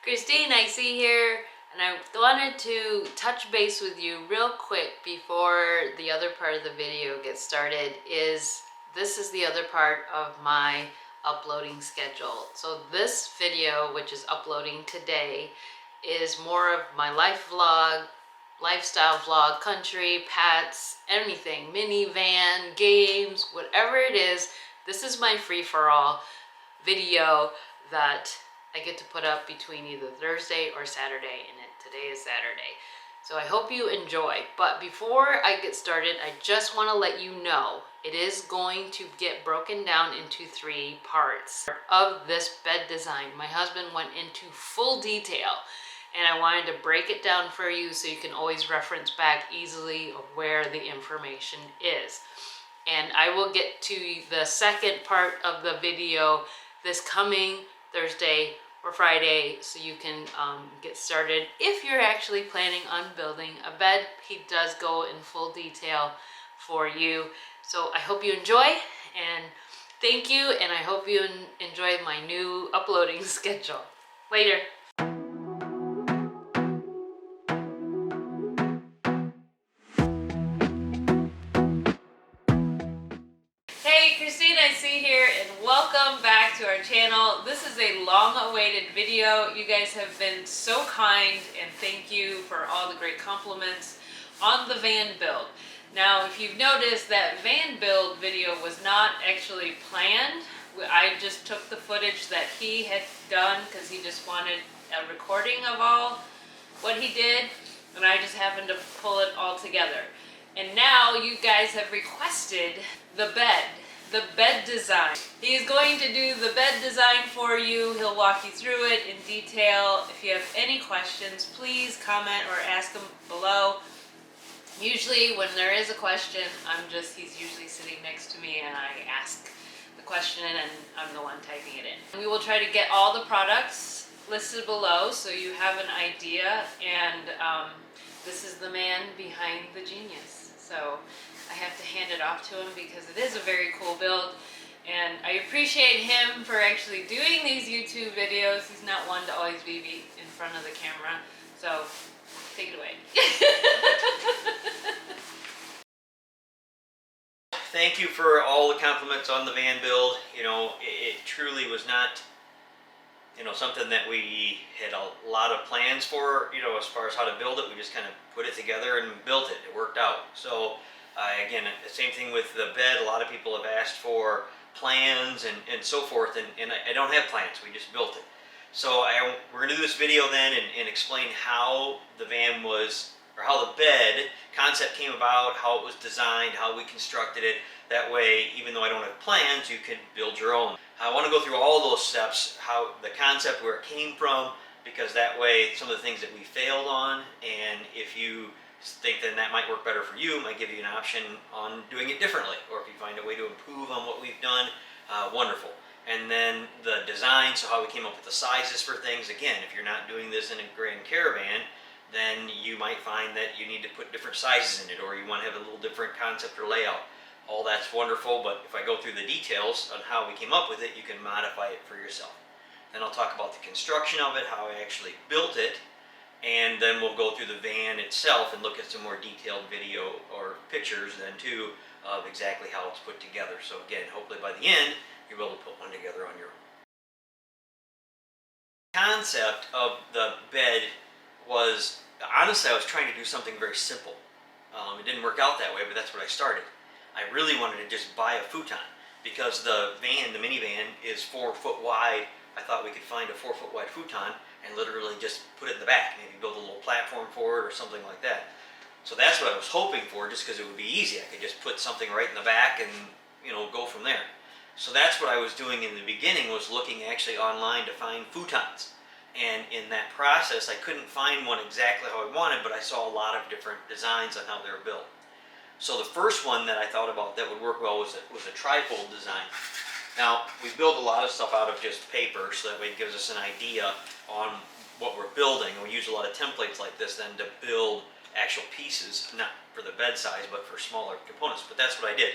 Christine, I see here, and I wanted to touch base with you real quick before the other part of the video gets started. This is the other part of my uploading schedule. So this video, which is uploading today, is more of my life vlog, lifestyle vlog, country, pets, anything, minivan, games, whatever it is. This is my free-for-all video that I get to put up between either Thursday or Saturday, and today is Saturday. So I hope you enjoy. But before I get started, I just want to let you know it is going to get broken down into 3 parts of this bed design. My husband went into full detail, and I wanted to break it down for you so you can always reference back easily of where the information is. And I will get to the second part of the video this coming Thursday or Friday, so you can get started if you're actually planning on building a bed. He does go in full detail for you. So I hope you enjoy, and thank you, and I hope you enjoy my new uploading schedule. Later. Hey, Christine, I see here, and welcome back to our channel. This is a long-awaited video. You guys have been so kind, and thank you for all the great compliments on the van build. Now, if you've noticed, that van build video was not actually planned. I just took the footage that he had done because he just wanted a recording of all what he did, and I just happened to pull it all together. And now you guys have requested the bed design. He is going to do the bed design for you. He'll walk you through it in detail. If you have any questions, please comment or ask them below. Usually when there is a question, he's usually sitting next to me, and I ask the question and I'm the one typing it in. We will try to get all the products listed below so you have an idea, and this is the man behind the genius. So I have to hand it off to him because it is a very cool build, and I appreciate him for actually doing these YouTube videos. He's not one to always be in front of the camera, so take it away. Thank you for all the compliments on the van build. You know, it truly was not, something that we had a lot of plans for, as far as how to build it. We just kind of put it together and built it. It worked out. So again, the same thing with the bed. A lot of people have asked for plans and so forth, and I don't have plans. We just built it. So we're going to do this video then and explain how the van was, or how the bed concept came about, how it was designed, how we constructed it. That way, even though I don't have plans, you can build your own. I want to go through all those steps, how the concept, where it came from, because that way some of the things that we failed on, and if you think that might work better for you, it might give you an option on doing it differently, or if you find a way to improve on what we've done, wonderful. And then the design, so how we came up with the sizes for things. Again, if you're not doing this in a Grand Caravan, then you might find that you need to put different sizes in it, or you want to have a little different concept or layout. All that's wonderful, but if I go through the details on how we came up with it, you can modify it for yourself. Then I'll talk about the construction of it, how I actually built it, and then we'll go through the van itself and look at some more detailed video or pictures then too of exactly how it's put together. So again, hopefully by the end, you'll be able to put one together on your own. The concept of the bed was, honestly, I was trying to do something very simple. It didn't work out that way, but that's what I started. I really wanted to just buy a futon, because the van, the minivan, is 4 foot wide. I thought we could find a 4 foot wide futon and literally just put it in the back, maybe build a little platform for it or something like that. So that's what I was hoping for, just because it would be easy. I could just put something right in the back and go from there. So that's what I was doing in the beginning, was looking actually online to find futons. And in that process, I couldn't find one exactly how I wanted, but I saw a lot of different designs on how they were built. So the first one that I thought about that would work well was a trifold design. Now, we build a lot of stuff out of just paper, so that way it gives us an idea on what we're building. And we use a lot of templates like this then to build actual pieces, not for the bed size, but for smaller components. But that's what I did.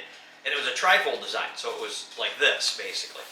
And it was a trifold design, so it was like this, basically.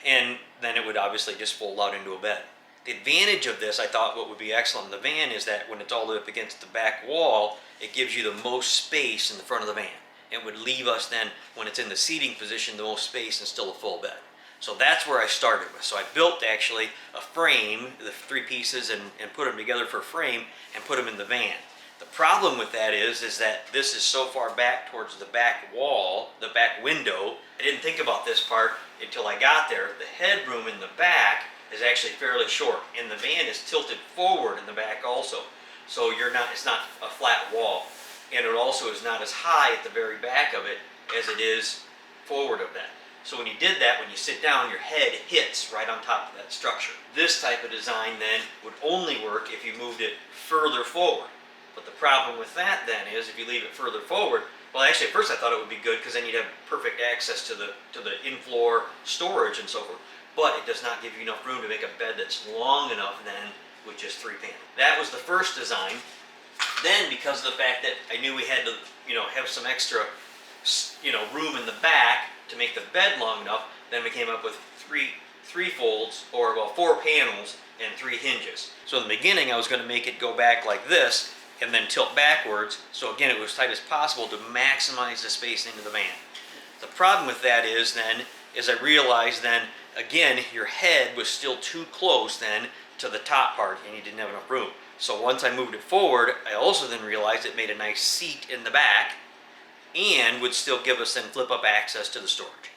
And then it would obviously just fold out into a bed. The advantage of this, I thought what would be excellent in the van is that when it's all up against the back wall, it gives you the most space in the front of the van. It would leave us then, when it's in the seating position, the most space and still a full bed. So that's where I started with. So I built actually a frame, the 3 pieces, and put them together for a frame and put them in the van. The problem with that is that this is so far back towards the back wall, the back window. I didn't think about this part until I got there. The headroom in the back is actually fairly short, and the van is tilted forward in the back also. So it's not a flat wall, and it also is not as high at the very back of it as it is forward of that. So when you did that, when you sit down, your head hits right on top of that structure. This type of design then would only work if you moved it further forward. But the problem with that then is if you leave it further forward, well, actually at first I thought it would be good because then you'd have perfect access to the in-floor storage and so forth. But it does not give you enough room to make a bed that's long enough then with just 3 panels. That was the first design. Then, because of the fact that I knew we had to, have some extra, room in the back to make the bed long enough, then we came up with three folds, or 4 panels and 3 hinges. So in the beginning, I was going to make it go back like this and then tilt backwards. So again, it was as tight as possible to maximize the space into the van. The problem with that is I realized then, again, your head was still too close then to the top part and you didn't have enough room. So once I moved it forward, I also then realized it made a nice seat in the back and would still give us then flip up access to the storage.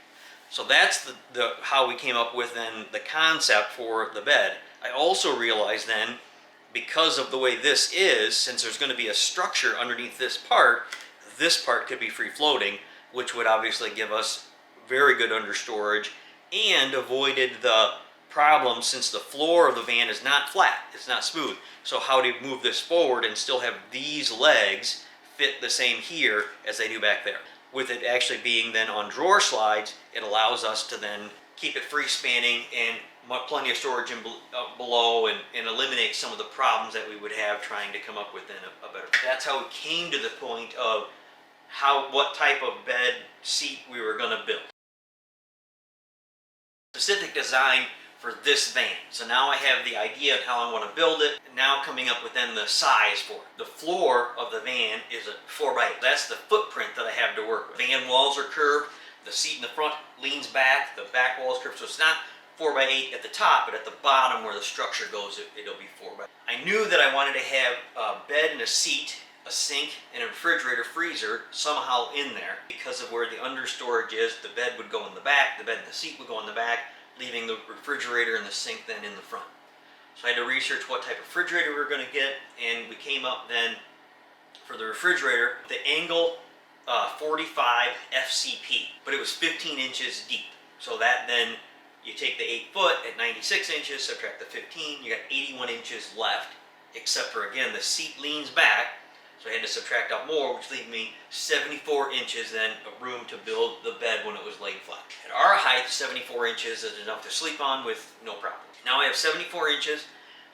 So that's the how we came up with then the concept for the bed. I also realized then, because of the way this is, since there's going to be a structure underneath this part could be free floating, which would obviously give us very good understorage and avoided the problem since the floor of the van is not flat, it's not smooth. So how do you move this forward and still have these legs fit the same here as they do back there? With it actually being then on drawer slides, it allows us to then keep it free spanning and plenty of storage below and eliminate some of the problems that we would have trying to come up with then a better. That's how we came to the point of what type of bed seat we were going to build. Specific design for this van. So now I have the idea of how I want to build it, and now coming up with then the size for it. The floor of the van is a 4x8. That's the footprint that I have to work with. Van walls are curved, the seat in the front leans back, the back wall is curved, so it's not 4x8 at the top, but at the bottom where the structure goes, it'll be 4x8. I knew that I wanted to have a bed and a seat, a sink, and a refrigerator freezer somehow in there. Because of where the understorage is, the bed would go in the back, the bed and the seat would go in the back, leaving the refrigerator and the sink then in the front. So I had to research what type of refrigerator we were going to get, and we came up then for the refrigerator, the Engel 45 FCP, but it was 15 inches deep. So that then, you take the 8 foot at 96 inches, subtract the 15, you got 81 inches left, except for, again, the seat leans back, so I had to subtract out more, which leave me 74 inches then of room to build the bed when it was laid flat. At our height, 74 inches is enough to sleep on with no problem. Now I have 74 inches.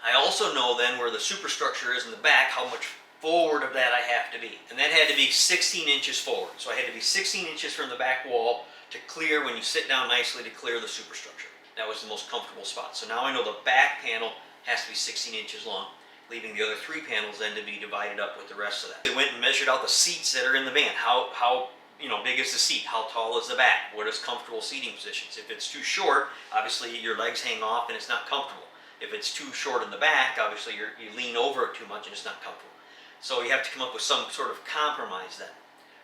I also know then where the superstructure is in the back, how much forward of that I have to be. And that had to be 16 inches forward. So I had to be 16 inches from the back wall to clear, when you sit down nicely, to clear the superstructure. That was the most comfortable spot. So now I know the back panel has to be 16 inches long, leaving the other 3 panels then to be divided up with the rest of that. They went and measured out the seats that are in the van. How big is the seat? How tall is the back? What is comfortable seating positions? If it's too short, obviously your legs hang off and it's not comfortable. If it's too short in the back, obviously you lean over it too much and it's not comfortable. So you have to come up with some sort of compromise then.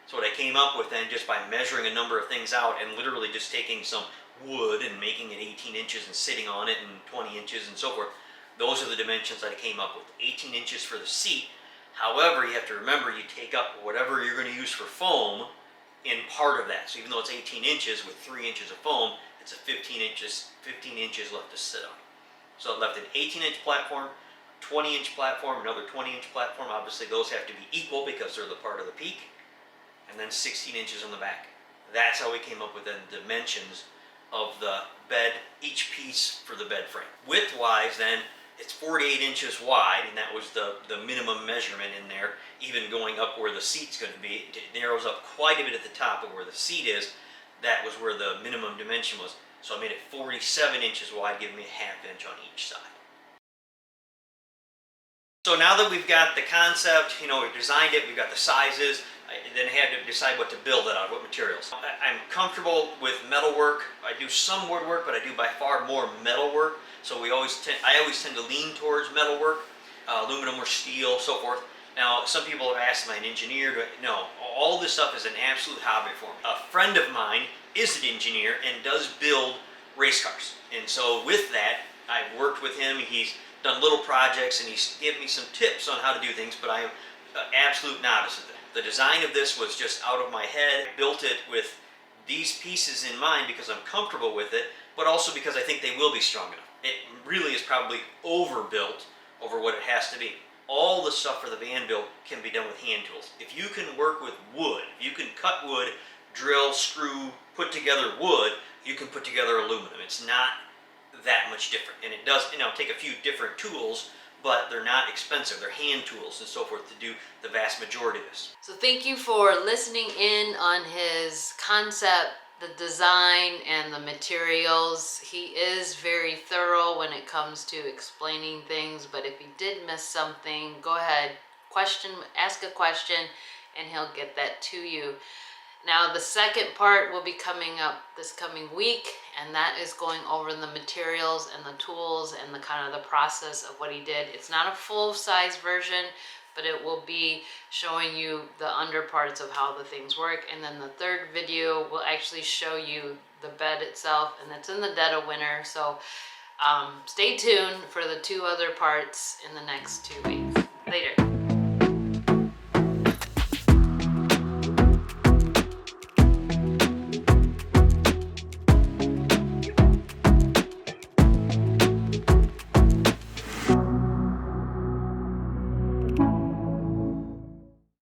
So what I came up with then, just by measuring a number of things out and literally just taking some wood and making it 18 inches and sitting on it and 20 inches and so forth, those are the dimensions that I came up with. 18 inches for the seat. However, you have to remember, you take up whatever you're going to use for foam in part of that. So even though it's 18 inches with 3 inches of foam, it's a 15 inches left to sit on. So it left an 18-inch platform, 20-inch platform, another 20-inch platform. Obviously those have to be equal because they're the part of the peak. And then 16 inches on the back. That's how we came up with the dimensions of the bed, each piece for the bed frame. Width-wise then, it's 48 inches wide, and that was the minimum measurement in there, even going up where the seat's going to be. It narrows up quite a bit at the top of where the seat is. That was where the minimum dimension was. So I made it 47 inches wide, giving me a ½ inch on each side. So now that we've got the concept, you know, we've designed it, we've got the sizes, I then had to decide what to build it out of, what materials. I'm comfortable with metal work. I do some woodwork, but I do by far more metal work. So I always tend to lean towards metal work, aluminum or steel, so forth. Now, some people have asked, am I an engineer? No, all this stuff is an absolute hobby for me. A friend of mine is an engineer and does build race cars. And so with that, I've worked with him. He's done little projects and he's given me some tips on how to do things, but I am an absolute novice at that. The design of this was just out of my head. I built it with these pieces in mind because I'm comfortable with it, but also because I think they will be strong enough. It really is probably overbuilt over what it has to be. All the stuff for the van build can be done with hand tools. If you can work with wood, if you can cut wood, drill, screw, put together wood, you can put together aluminum. It's not that much different. And it does, you know, take a few different tools, but they're not expensive. They're hand tools and so forth to do the vast majority of this. So thank you for listening in on his concept, the design, and the materials. He is very thorough when it comes to explaining things, but if he did miss something, go ahead, ask a question, and he'll get that to you. Now the second part will be coming up this coming week, and that is going over the materials and the tools and the kind of the process of what he did. It's not a full-size version, but it will be showing you the under parts of how the things work. And then the third video will actually show you the bed itself, and it's in the dead of winter. So stay tuned for the 2 other parts in the next 2 weeks. Later.